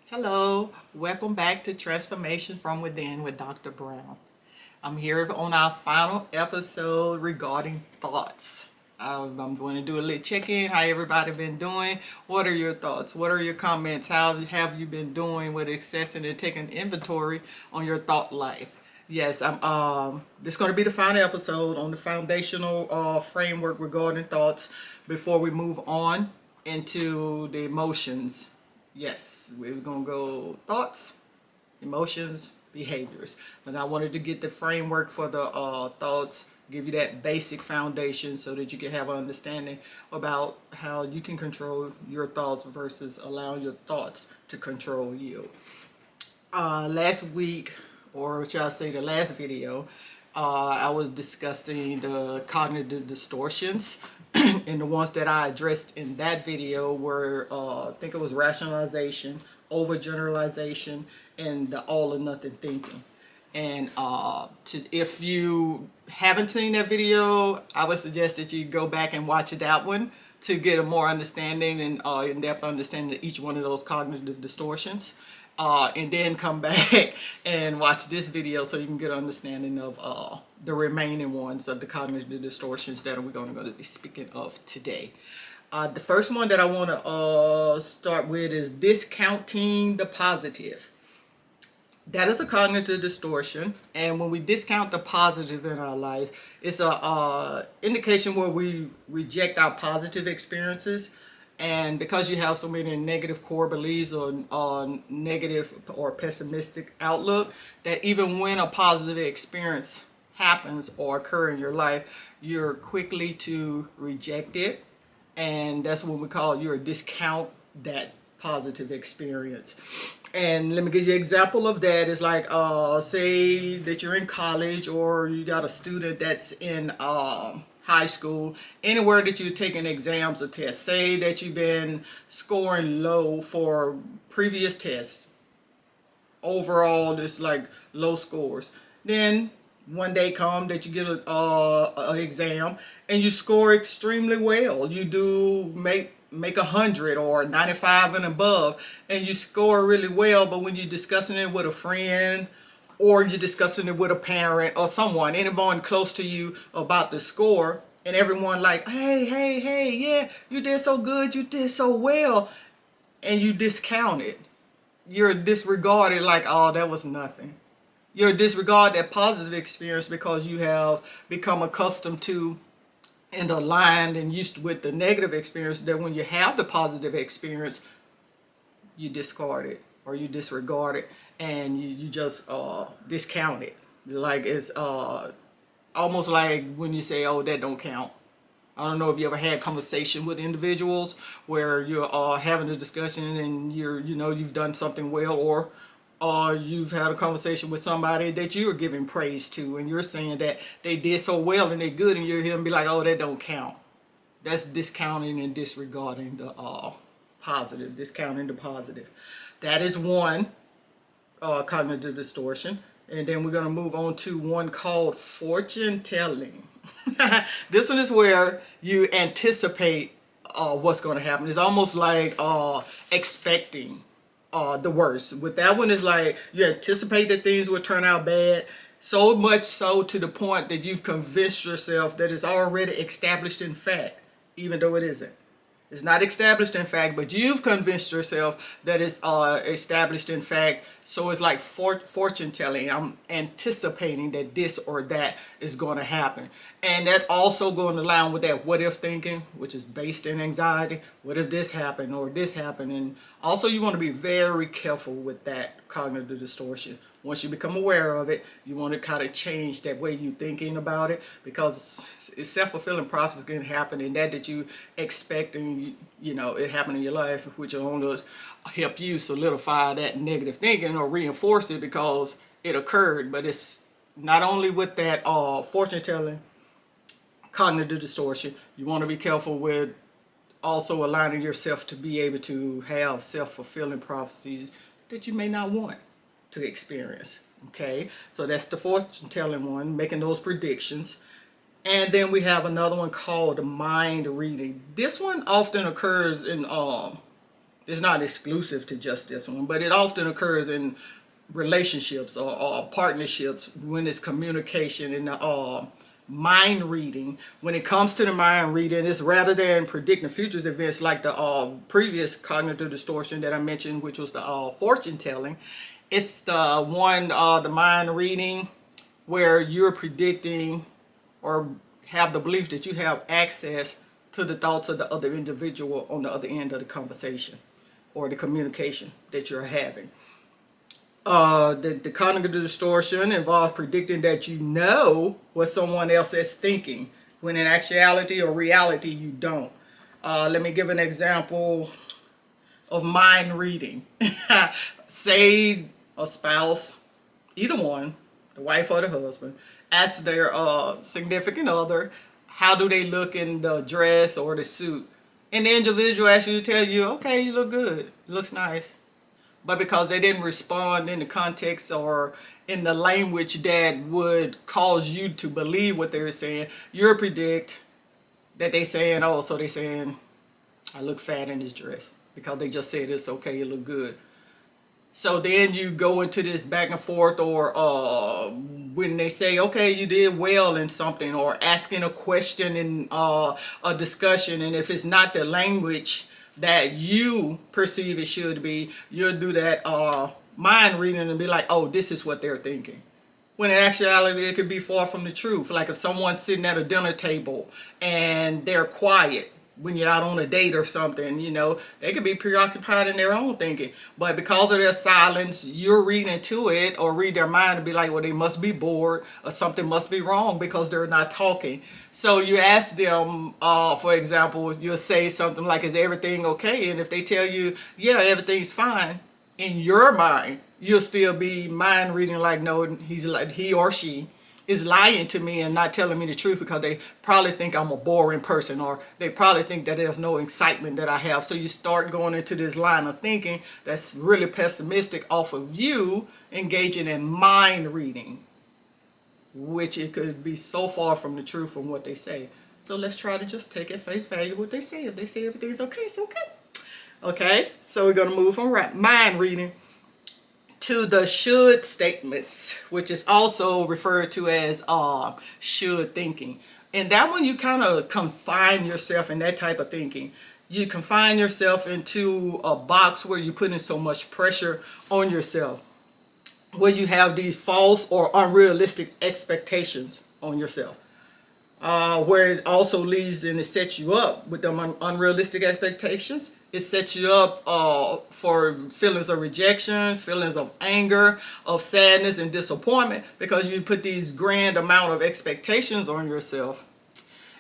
Hello, welcome back to Transformation from Within with Dr. Brown. I'm here on our final episode regarding thoughts. I'm going to do a little check-in. How everybody been doing? What are your thoughts? What are your comments? How have you been doing with accessing and taking inventory on your thought life? Yes, I'm. This is going to be the final episode on the foundational framework regarding thoughts. Before we move on into the emotions, yes, we're gonna go thoughts, emotions, behaviors. But I wanted to get the framework for the thoughts, give you that basic foundation so that you can have an understanding about how you can control your thoughts versus allowing your thoughts to control you. Last week, or shall I say the last video, I was discussing the cognitive distortions. And the ones that I addressed in that video were, I think it was rationalization, overgeneralization, and the all or nothing thinking. And if you haven't seen that video, I would suggest that you go back and watch that one to get a more understanding and in-depth understanding of each one of those cognitive distortions. And then come back and watch this video so you can get an understanding of the remaining ones of the cognitive distortions that we're going to be speaking of today. The first one that I want to start with is discounting the positive. That is a cognitive distortion, and when we discount the positive in our life, it's a indication where we reject our positive experiences. And because you have so many negative core beliefs or negative or pessimistic outlook, that even when a positive experience happens or occur in your life, you're quickly to reject it. And that's what we call you're discount that positive experience. And let me give you an example of that. It's like, say that you're in college or you got a student that's in high school, anywhere that you're taking exams or tests. Say that you've been scoring low for previous tests. Overall, it's like low scores. Then one day come that you get a exam and you score extremely well. You do make 100 or 95 and above, and you score really well. But when you're discussing it with a friend, or you're discussing it with a parent or someone, anyone close to you about the score, and everyone like, hey, yeah, you did so good, you did so well, and you discount it. You're disregarded like, oh, that was nothing. You're disregard that positive experience because you have become accustomed to and aligned and used with the negative experience, that when you have the positive experience, you discard it or you disregard it, and you just discount it. Like it's almost like when you say, oh, that don't count. I don't know if you ever had conversation with individuals where you're having a discussion and you've done something well, or you've had a conversation with somebody that you're giving praise to and you're saying that they did so well and they're good, and you're hearing be like, oh, that don't count. That's discounting and disregarding the positive, discounting the positive. That is one cognitive distortion. And then we're going to move on to one called fortune telling. This one is where you anticipate what's going to happen. It's almost like expecting the worst. With that one, it's like you anticipate that things will turn out bad. So much so to the point that you've convinced yourself that it's already established in fact, even though it isn't. It's not established in fact, but you've convinced yourself that it's established in fact. So it's like fortune telling. I'm anticipating that this or that is going to happen. And that also going along with that what if thinking, which is based in anxiety. What if this happened or this happened? And also you want to be very careful with that cognitive distortion. Once you become aware of it, you want to kind of change that way you're thinking about it, because it's self-fulfilling prophecy going to happen, and that you expect and it happened in your life, which will only help you solidify that negative thinking or reinforce it because it occurred. But it's not only with that fortune telling cognitive distortion, you want to be careful with also aligning yourself to be able to have self-fulfilling prophecies that you may not want to experience. Okay, so that's the fortune telling one, making those predictions. And then we have another one called mind reading. This one often occurs in It's not exclusive to just this one, but it often occurs in relationships or partnerships when it's communication and mind reading. When it comes to the mind reading, it's rather than predicting futures events like the previous cognitive distortion that I mentioned, which was the fortune telling. It's the one, the mind reading, where you're predicting or have the belief that you have access to the thoughts of the other individual on the other end of the conversation or the communication that you're having. The cognitive distortion involves predicting that you know what someone else is thinking, when in actuality or reality you don't. Let me give an example of mind reading. Say a spouse, either one, the wife or the husband, asks their significant other, how do they look in the dress or the suit? And the individual actually tell you, okay, you look good, it looks nice. But because they didn't respond in the context or in the language that would cause you to believe what they're saying, you predict that they saying, oh, so they saying, I look fat in this dress. Because they just said it's okay, you look good. So then you go into this back and forth, or when they say, okay, you did well in something, or asking a question in a discussion, and if it's not the language that you perceive it should be, you'll do that mind reading and be like, oh, this is what they're thinking. When in actuality, it could be far from the truth. Like if someone's sitting at a dinner table and they're quiet, when you're out on a date or something, you know, they could be preoccupied in their own thinking. But because of their silence, you're reading into it or read their mind and be like, well, they must be bored or something must be wrong because they're not talking. So you ask them, for example, you'll say something like, is everything okay? And if they tell you, yeah, everything's fine, in your mind, you'll still be mind reading like, no, he's like, he or she is lying to me and not telling me the truth because they probably think I'm a boring person, or they probably think that there's no excitement that I have. So you start going into this line of thinking that's really pessimistic off of you engaging in mind reading, which it could be so far from the truth from what they say. So let's try to just take at face value what they say. If they say everything's okay, it's okay. Okay, so we're going to move from mind reading to the should statements, which is also referred to as should thinking. And that one, you kind of confine yourself in that type of thinking. You confine yourself into a box where you're putting so much pressure on yourself, where you have these false or unrealistic expectations on yourself. Where it also leads and it sets you up with them unrealistic expectations. It sets you up for feelings of rejection, feelings of anger, of sadness and disappointment, because you put these grand amount of expectations on yourself.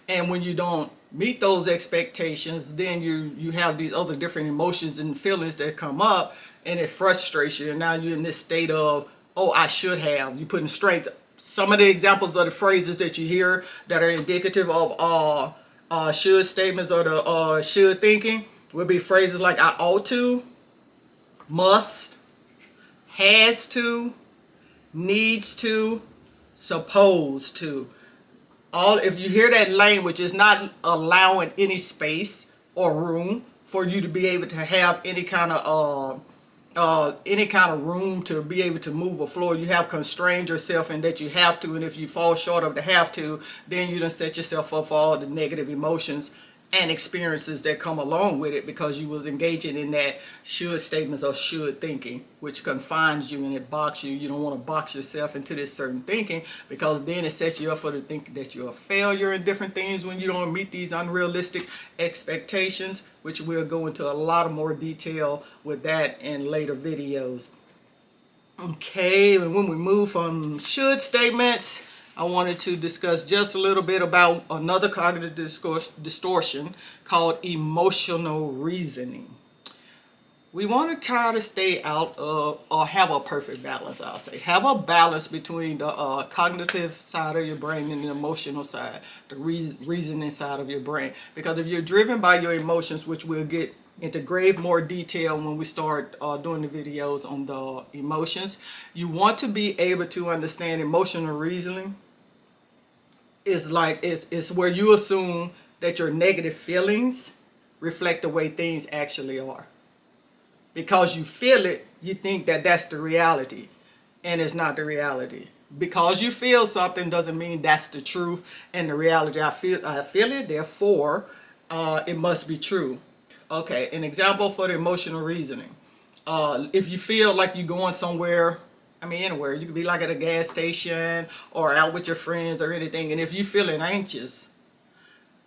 And when you don't meet those expectations, then you have these other different emotions and feelings that come up, and it frustrates you. And now you're in this state of, oh, I should have. You're putting strength. Some of the examples of the phrases that you hear that are indicative of should statements or the should thinking would be phrases like I ought to, must, has to, needs to, supposed to. All, if you hear that language, it's not allowing any space or room for you to be able to have any kind of room to be able to move or flow. You have constrained yourself in that you have to, and if you fall short of the have to, then you done set yourself up for all the negative emotions and experiences that come along with it, because you was engaging in that should statements or should thinking, which confines you and it boxes you. You don't want to box yourself into this certain thinking, because then it sets you up for the thinking that you're a failure in different things when you don't meet these unrealistic expectations, which we'll go into a lot of more detail with that in later videos. Okay, and when we move from should statements, I wanted to discuss just a little bit about another cognitive distortion called emotional reasoning. We want to try to stay out of, or have a perfect balance, I'll say. Have a balance between the cognitive side of your brain and the emotional side, the reasoning side of your brain. Because if you're driven by your emotions, which we'll get into grave more detail when we start doing the videos on the emotions, you want to be able to understand emotional reasoning. It's like it's where you assume that your negative feelings reflect the way things actually are. Because you feel it, you think that that's the reality, and it's not the reality. Because you feel something doesn't mean that's the truth and the reality. I feel it, therefore, it must be true. Okay, an example for the emotional reasoning. If you feel like you're going somewhere, I mean anywhere, you could be like at a gas station or out with your friends or anything, and if you're feeling anxious,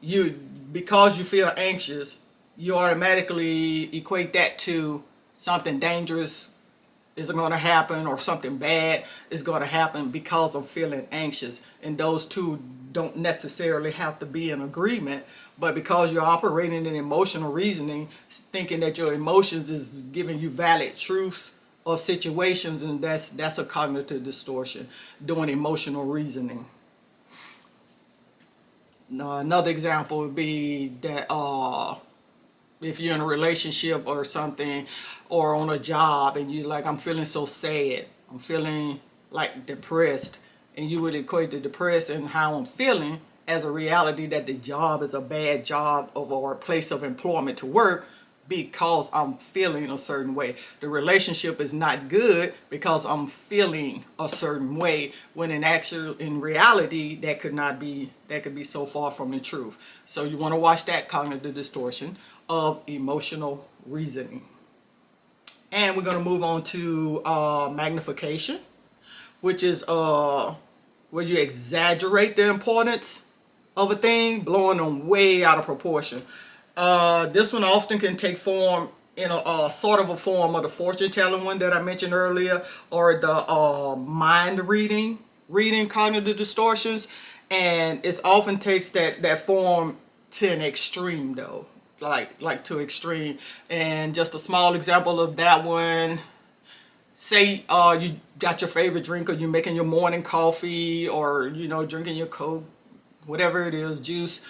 you because you feel anxious, you automatically equate that to something dangerous is going to happen or something bad is going to happen because I'm feeling anxious. And those two don't necessarily have to be in agreement, but because you're operating in emotional reasoning, thinking that your emotions is giving you valid truths or situations, and that's a cognitive distortion, doing emotional reasoning. Now, another example would be that if you're in a relationship or something or on a job and you like, I'm feeling so sad, I'm feeling like depressed, and you would equate the depressed and how I'm feeling as a reality that the job is a bad job or a place of employment to work because I'm feeling a certain way. The relationship is not good because I'm feeling a certain way, when in reality that could be so far from the truth. So you want to watch that cognitive distortion of emotional reasoning. And we're going to move on to magnification, which is where you exaggerate the importance of a thing, blowing them way out of proportion. This one often can take form in a sort of a form of the fortune telling one that I mentioned earlier, or the mind reading cognitive distortions, and it often takes that form to an extreme though, like to extreme. And just a small example of that one. Say you got your favorite drink, or you're making your morning coffee, or drinking your Coke, whatever it is, juice,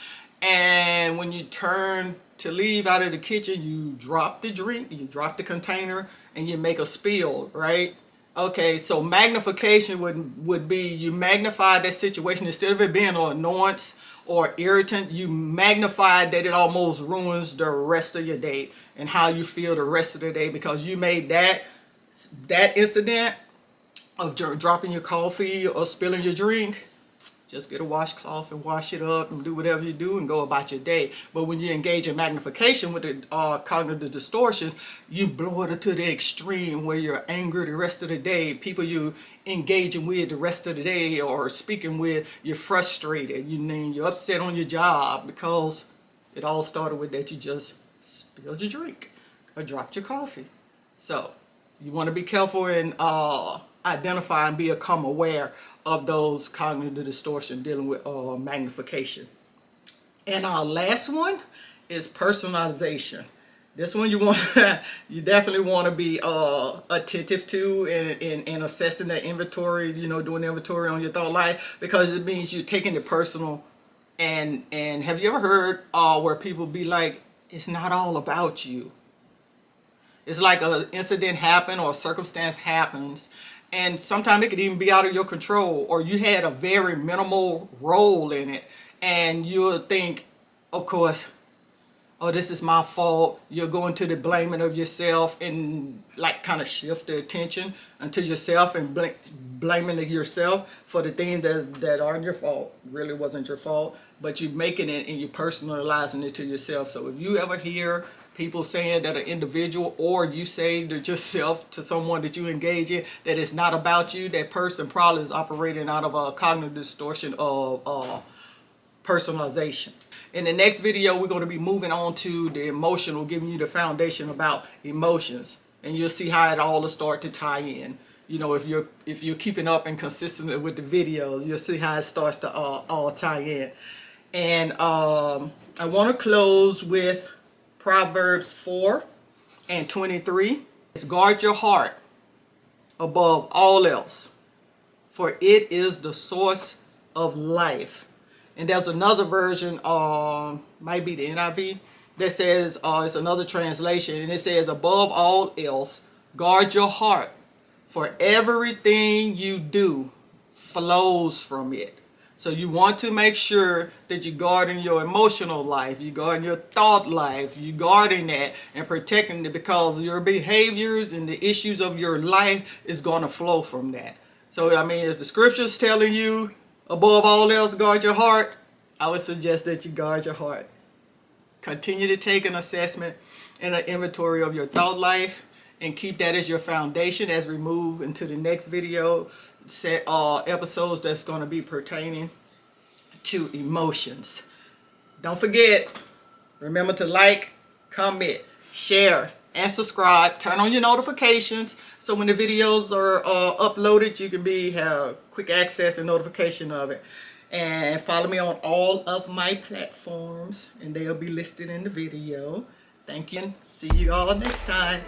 and when you turn to leave out of the kitchen, you drop the drink, you drop the container, and you make a spill, right? Okay, so magnification would be you magnify that situation. Instead of it being an annoyance or irritant, you magnify that it almost ruins the rest of your day and how you feel the rest of the day, because you made that incident of dropping your coffee or spilling your drink. Just get a washcloth and wash it up and do whatever you do and go about your day. But when you engage in magnification with the cognitive distortions, you blow it to the extreme where you're angry the rest of the day. People you engaging with the rest of the day or speaking with, you're frustrated. You're upset on your job because it all started with that you just spilled your drink or dropped your coffee. So you want to be careful and identify and become aware of those cognitive distortions dealing with magnification. And our last one is personalization. This one you definitely want to be attentive to in assessing that inventory, doing inventory on your thought life, because it means you're taking it personal. And have you ever heard where people be like, it's not all about you? It's like an incident happened or a circumstance happens, and sometimes it could even be out of your control, or you had a very minimal role in it, and you'll think, of course, oh, this is my fault. You're going to the blaming of yourself and like kind of shift the attention unto yourself and blaming yourself for the things that aren't your fault. Really wasn't your fault, but you're making it and you're personalizing it to yourself. So if you ever hear people saying that an individual, or you say to yourself, to someone that you engage in, that it's not about you, that person probably is operating out of a cognitive distortion of personalization. In the next video, we're going to be moving on to the emotional, giving you the foundation about emotions, and you'll see how it all will start to tie in. If you're keeping up and consistent with the videos, you'll see how it starts to all tie in. And I want to close with Proverbs 4:23. It's guard your heart above all else, for it is the source of life. And there's another version, might be the NIV, that says, it's another translation, and it says, above all else, guard your heart, for everything you do flows from it. So you want to make sure that you guarding your emotional life, you guarding your thought life, you guarding that and protecting it, because your behaviors and the issues of your life is going to flow from that. So I mean, if the scripture's telling you above all else guard your heart, I would suggest that you guard your heart. Continue to take an assessment and an inventory of your thought life, and keep that as your foundation as we move into the next video set episodes that's going to be pertaining to emotions. Don't forget, remember to like, comment, share, and subscribe. Turn on your notifications so when the videos are uploaded, you can have quick access and notification of it. And follow me on all of my platforms, and they'll be listed in the video. Thank you, and see you all next time.